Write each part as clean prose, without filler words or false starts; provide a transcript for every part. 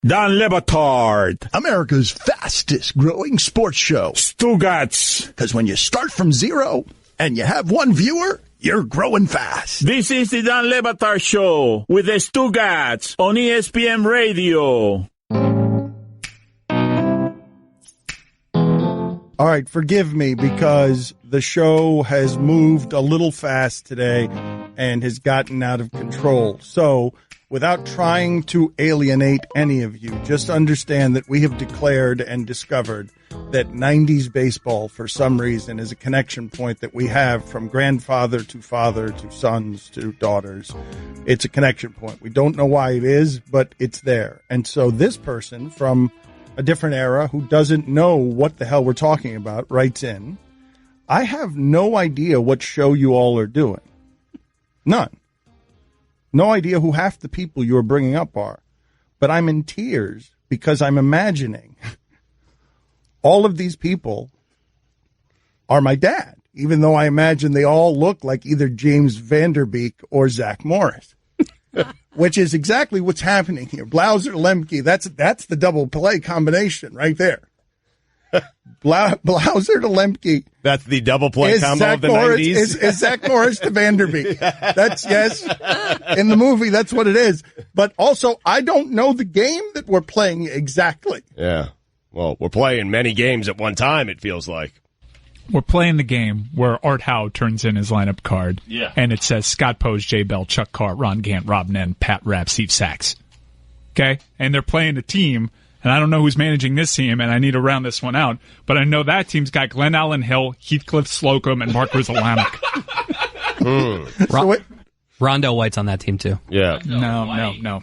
Dan Le Batard. America's fastest growing sports show. Stugats. Because when you start from zero and you have one viewer, you're growing fast. This is the Dan Le Batard Show with the Stugats on ESPN Radio. All right, forgive me because the show has moved a little fast today and has gotten out of control. So, without trying to alienate any of you, just understand that we have declared and discovered that 90s baseball, for some reason, is a connection point that we have from grandfather to father to sons to daughters. It's a connection point. We don't know why it is, but it's there. And so this person from a different era who doesn't know what the hell we're talking about writes in, I have no idea what show you all are doing. None. No idea who half the people you are bringing up are. But I'm in tears because I'm imagining all of these people are my dad, even though I imagine they all look like either James Vanderbeek or Zach Morris. Which is exactly what's happening here. Blauser, Lemke, that's the double play combination right there. Blauser to Lemke. That's the double play combo Zach of the Morris, 90s. Is Zach Morris to Vanderbeek. That's, yes, in the movie, that's what it is. But also, I don't know the game that we're playing exactly. Yeah. Well, we're playing many games at one time, it feels like. We're playing the game where Art Howe turns in his lineup card, and it says Scott Pose, Jay Bell, Chuck Carr, Ron Gant, Rob Nen, Pat Rapp, Steve Sachs. Okay? And they're playing a team, and I don't know who's managing this team, and I need to round this one out, but I know that team's got Glenn Allen Hill, Heathcliff Slocum, and Mark Russellanic. Rondell White's on that team, too. Yeah. No.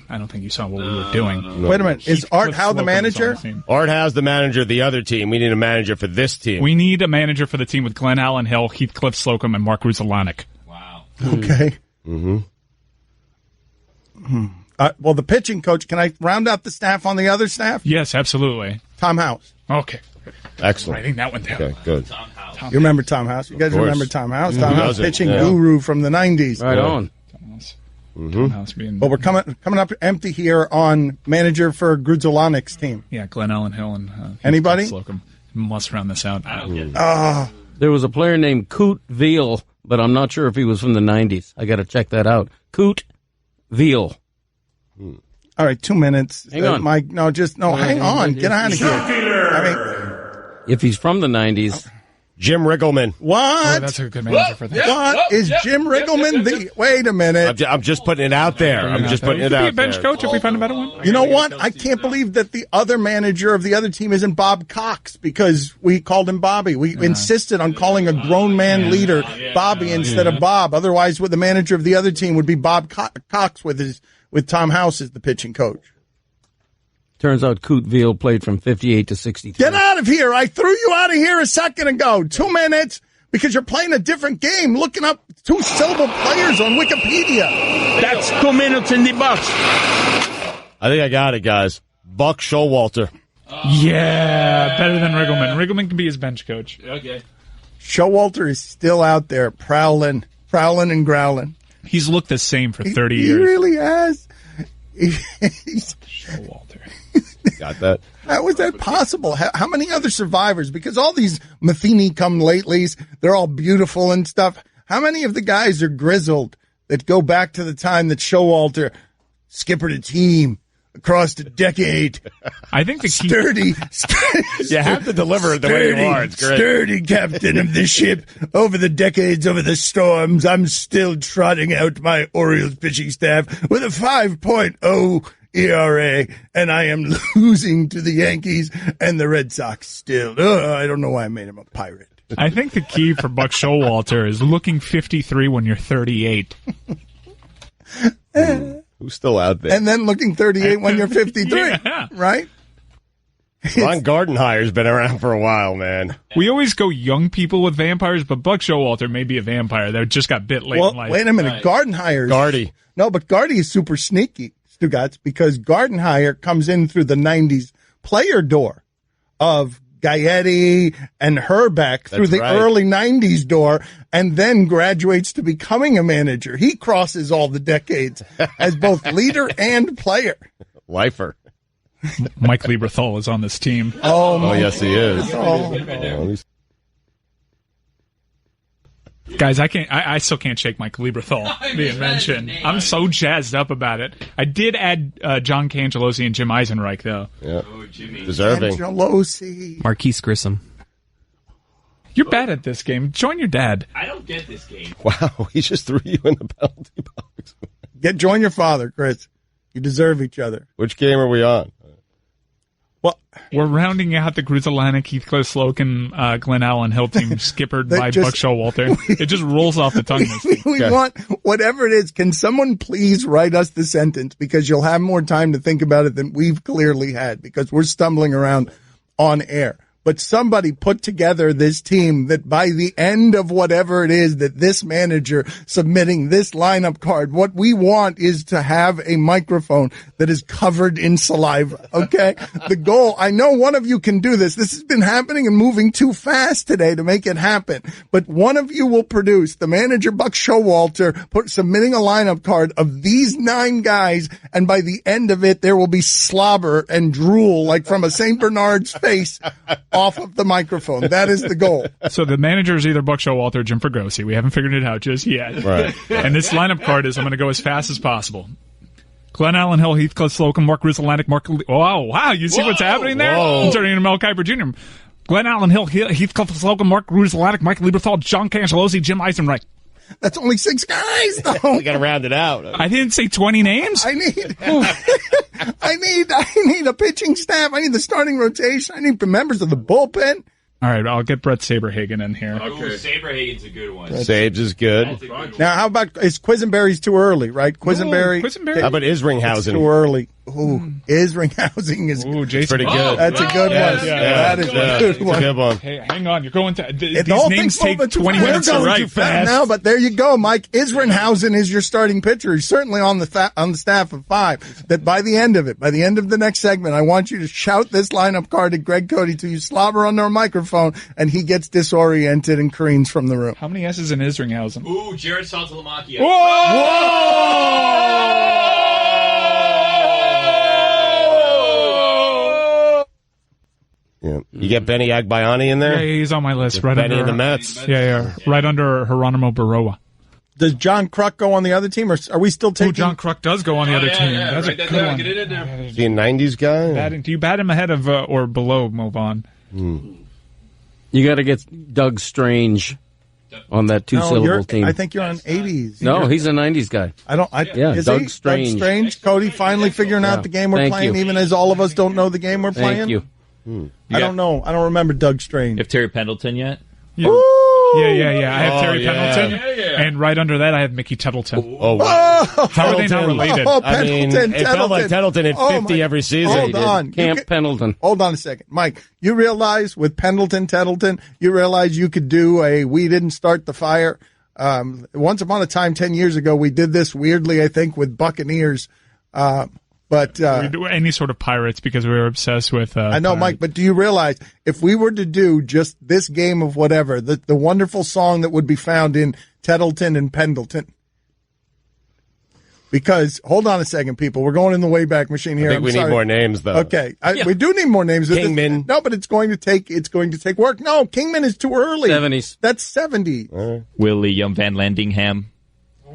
I don't think you saw what we were doing. Wait a minute. Is Art Howe the manager? Art Howe's the manager of the other team. We need a manager for this team. We need a manager for the team with Glenn Allen Hill, Heathcliff Slocum, and Mark Russellanic. Wow. Okay. Mm-hmm. Well, the pitching coach, can I round out the staff on the other staff? Yes, absolutely. Tom House. Okay. Excellent. Writing that one down. Okay, good. You remember Tom House? You guys remember Tom House? Tom House, pitching guru from the 90s. Right on. Mm-hmm. But we're coming up empty here on manager for Grudzolanic's team. Yeah, Glenn Allen Hill and anybody? Slocum. Must round this out. There was a player named Coot Veal, but I'm not sure if he was from the 90s. I got to check that out. Coot Veal. All right, 2 minutes. Hang on. Mike, hang on. Get out of here. If he's from the 90s. Jim Riggleman. What? Oh, that's a good manager for that. What? Is Jim Riggleman the... Wait a minute. I'm just putting it out there. I'm just putting it out there. He could be a bench coach if we find a better one. You know what? I can't believe that the other manager of the other team isn't Bob Cox because we called him Bobby. We insisted on calling a grown man leader Bobby instead of Bob. Otherwise, the manager of the other team would be Bob Cox with Tom House as the pitching coach. Turns out Coot Veal played from 58 to 63. Get out of here. I threw you out of here a second ago. 2 minutes because you're playing a different game, looking up two-syllable players on Wikipedia. That's 2 minutes in the box. I think I got it, guys. Buck Showalter. Yeah, better than Riggleman. Riggleman can be his bench coach. Okay. Showalter is still out there prowling and growling. He's looked the same for 30 years. He really has. Showalter. Got that? How is that possible? How many other survivors? Because all these Matheny come latelys, they're all beautiful and stuff. How many of the guys are grizzled that go back to the time that Showalter skippered a team across the decade? I think the key... Sturdy. You have to deliver it the way you are. It's great. Sturdy captain of the ship. Over the decades, over the storms, I'm still trotting out my Orioles pitching staff with a 5.0 ERA, and I am losing to the Yankees and the Red Sox still. I don't know why I made him a pirate. I think the key for Buck Showalter is looking 53 when you're 38. Who's still out there? And then looking 38 when you're 53, right? Ron Gardenhire's been around for a while, man. We always go young people with vampires, but Buck Showalter may be a vampire that just got bit late in life. Wait a minute. Gardenhire's... Gardy. No, but Gardy is super sneaky, Stugats, because Gardenhire comes in through the 90s player door of Gaetti and Herbeck through the early 90s door and then graduates to becoming a manager. He crosses all the decades as both leader and player. Lifer. Mike Lieberthal is on this team. Oh, yes, he is. Guys, I still can't shake Mike Lieberthal being mentioned. I'm so jazzed up about it. I did add John Cangelosi and Jim Eisenreich, though. Yeah. Deserving. Cangelosi. Marquise Grissom. You're bad at this game. Join your dad. I don't get this game. Wow, he just threw you in the penalty box. Join your father, Chris. You deserve each other. Which game are we on? Well, we're rounding out the Gruzelanic, Heathcliff Slocum, Glen Allen Hill team, skippered by Buck Showalter. It just rolls off the tongue. We want, whatever it is, can someone please write us the sentence? Because you'll have more time to think about it than we've clearly had, because we're stumbling around on air. But somebody put together this team that by the end of whatever it is that this manager submitting this lineup card, what we want is to have a microphone that is covered in saliva. Okay. The goal, I know one of you can do this. This has been happening and moving too fast today to make it happen. But one of you will produce the manager, Buck Showalter, submitting a lineup card of these 9 guys. And by the end of it, there will be slobber and drool like from a St. Bernard's face off of the microphone. That is the goal. So the manager is either Buck Showalter or Jim Fregosi. We haven't figured it out just yet. Right. And this lineup card is I'm going to go as fast as possible. Glen Allen Hill, Heathcliff Slocum, Mark Gruzelanic, wow. You see what's happening there? I'm turning into Mel Kiper Jr. Glen Allen Hill, Heathcliff Slocum, Mark Gruzelanic, Mike Lieberthal, John Cangelosi, Jim Eisenreich. That's only 6 guys, though. We got to round it out. I didn't say 20 names. I need a pitching staff. I need the starting rotation. I need the members of the bullpen. All right, I'll get Brett Saberhagen in here. Okay. Ooh, Saberhagen's a good one. Sabes is good. Now, how about, is Quisenberry's too early, right? Quisenberry. Quisenberry. How about Isringhausen? Too early. Ooh, Isringhausen is Jason. Pretty good. That's a good one. That is a good one. Good one. Hey, hang on. You're going to these whole names thing's take 20 minutes to write. No, but there you go, Mike. Isringhausen is your starting pitcher. He's certainly on the staff of 5. That by the end of the next segment, I want you to shout this lineup card at Greg Cody till you slobber under a microphone and he gets disoriented and careens from the room. How many S's in Isringhausen? Ooh, Jared Saltalamacchia. Whoa! Yeah. You get Benny Agbayani in there? Yeah, he's on my list. Right Benny under and the Mets. Yeah. Right under Geronimo Baroa. Does John Kruk go on the other team, or are we still taking? John Kruk does go on the other team. Yeah. That's a good one. Get it in there. Is he a 90s guy? Do you bat him ahead of or below Movan? You got to get Doug Strange on that 2-syllable team. I think you're on 80s. No, he's a 90s guy. Is Doug he? Strange. Doug Strange. Cody finally figuring out the game we're playing, even as all of us don't know the game we're playing. Thank you. I don't know. I don't remember Doug Strange. You have Terry Pendleton yet? Yeah. I have Terry Pendleton, and right under that I have Mickey Tettleton. How are they not related? It felt like Tettleton hit 50 every season. Hold on. Camp Pendleton. Hold on a second. Mike, you realize with Tettleton, you realize you could do a We Didn't Start the Fire. Once upon a time, 10 years ago, we did this weirdly, I think, with Buccaneers. But we do any sort of Pirates because we were obsessed with. I know, Mike, but do you realize if we were to do just this game of whatever, the wonderful song that would be found in Tettleton and Pendleton? Because hold on a second, people, we're going in the Wayback Machine here. I think we need more names, though. Okay, we do need more names. Kingman. No, but it's going to take work. No, Kingman is too early. 70s. That's 70. Willie Van Landingham.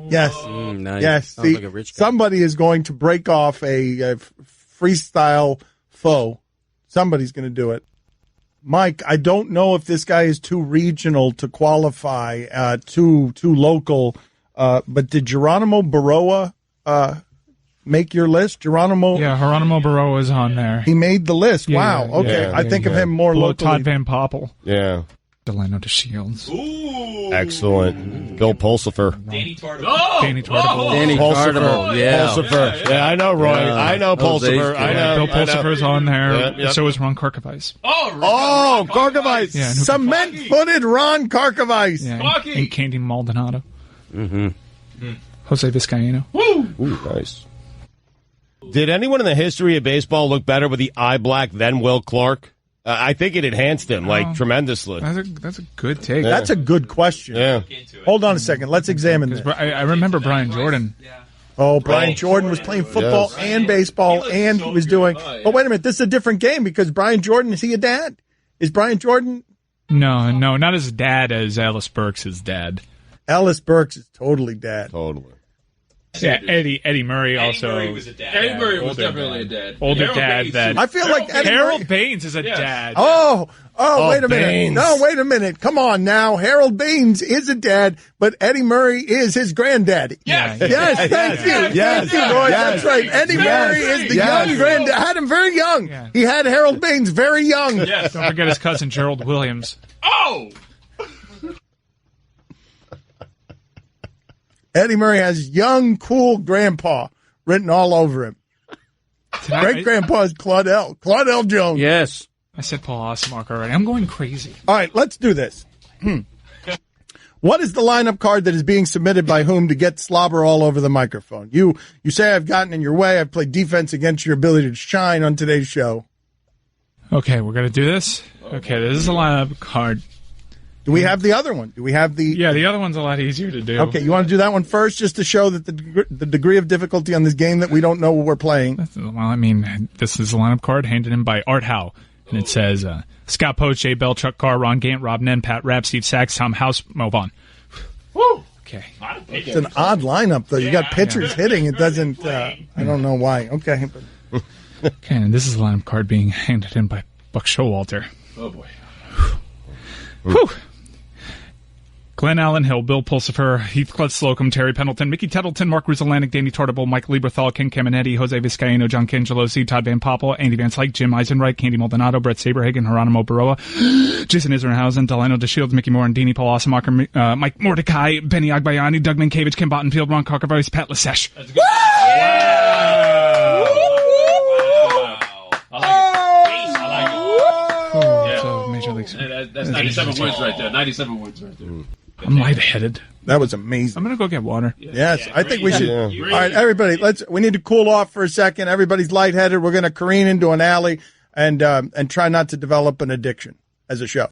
Yes. Nice. Yes. Sounds like a rich guy. Somebody is going to break off a freestyle foe. Somebody's going to do it. Mike, I don't know if this guy is too regional to qualify, too local. But did Geronimo Baroa make your list? Geronimo Baroa is on there. He made the list. Yeah, wow. Okay. I think of him more locally. Todd Van Poppel. Yeah. Delano DeShields. Ooh. Excellent. Bill Pulsifer. Danny Tartable. Danny Tartable. Danny Tartable. Yeah. Pulsifer. Yeah, I know, Roy. I know Pulsifer. I know. Bill Pulsifer's on there. Yep. So is Ron Karkovice. Oh, Karkovice. Yeah, Cement-footed Ron Karkovice. Yeah, and Candy Maldonado. Mm-hmm. Jose Vizcaíno. Ooh, nice. Did anyone in the history of baseball look better with the eye black than Will Clark? I think it enhanced him, tremendously. That's a good take. That's a good question. Yeah. Hold on a second. Let's examine this. I remember Brian Jordan. Oh, Brian Jordan was playing football and baseball, and he was doing. But wait a minute, this is a different game because Brian Jordan, is he a dad? Is Brian Jordan? No, not as dad as Ellis Burks' dad. Ellis Burks is totally dad. Totally. Yeah, Eddie Murray also. Eddie Murray was a dad. Eddie Murray was definitely a dad. Older Harold dad Baines. that. I feel like Eddie Harold Murray. Baines is a dad. Oh, wait a minute. Baines. No, wait a minute. Come on now. Harold Baines is a dad, but Eddie Murray is his granddaddy. Yes. Yes, thank you. Yes. Thank you, Roy. Yes. That's right. Eddie Murray is the young granddad. Had him very young. Yeah. He had Harold Baines very young. Yes. Don't forget his cousin Gerald Williams. Oh! Eddie Murray has young, cool grandpa written all over him. Great grandpa is Claudel Jones. Yes. I said Paul Osmark already. I'm going crazy. All right, let's do this. What is the lineup card that is being submitted by whom to get slobber all over the microphone? You say I've gotten in your way. I've played defense against your ability to shine on today's show. Okay, we're going to do this. Okay, this is a lineup card. Do we have the other one? Do we have the... Yeah, the other one's a lot easier to do. Okay, you want to do that one first just to show that the degree of difficulty on this game that we don't know what we're playing? Well, I mean, this is a lineup card handed in by Art Howe. And it says, Scott Post, Jay Bell, Chuck Carr, Ron Gant, Rob Nen, Pat Rapp, Steve Sachs, Tom House, Mo Vaughn. Woo! Okay. It's an odd lineup, though. You got pitchers hitting. It doesn't... I don't know why. Okay. Okay, and this is a lineup card being handed in by Buck Showalter. Oh, boy. Whew. Glenn Allen Hill, Bill Pulsifer, Heathcliff Slocum, Terry Pendleton, Mickey Tettleton, Mark Russell-Lannick, Danny Tortable, Mike Lieberthal, Ken Caminetti, Jose Vizcaíno, John Cangelosi, Todd Van Poppel, Andy Van Slyke, Jim Eisenreich, Candy Maldonado, Brett Saberhagen, Geronimo Baroa, Jason Isringhausen, Delano DeShields, Mickey Moore, and Dini Paul Osamacher, Mike Mordecai, Benny Agbayani, Doug Mankiewicz, Kim Bottenfield, Ron Cocker-Vice, Pat Lesesh. So Major League Soccer. That's 97 wins right there. 97 wins right there. I'm lightheaded. That was amazing. I'm going to go get water. Yes, I think we should. Yeah. All right, everybody, we need to cool off for a second. Everybody's lightheaded. We're going to careen into an alley and try not to develop an addiction as a show.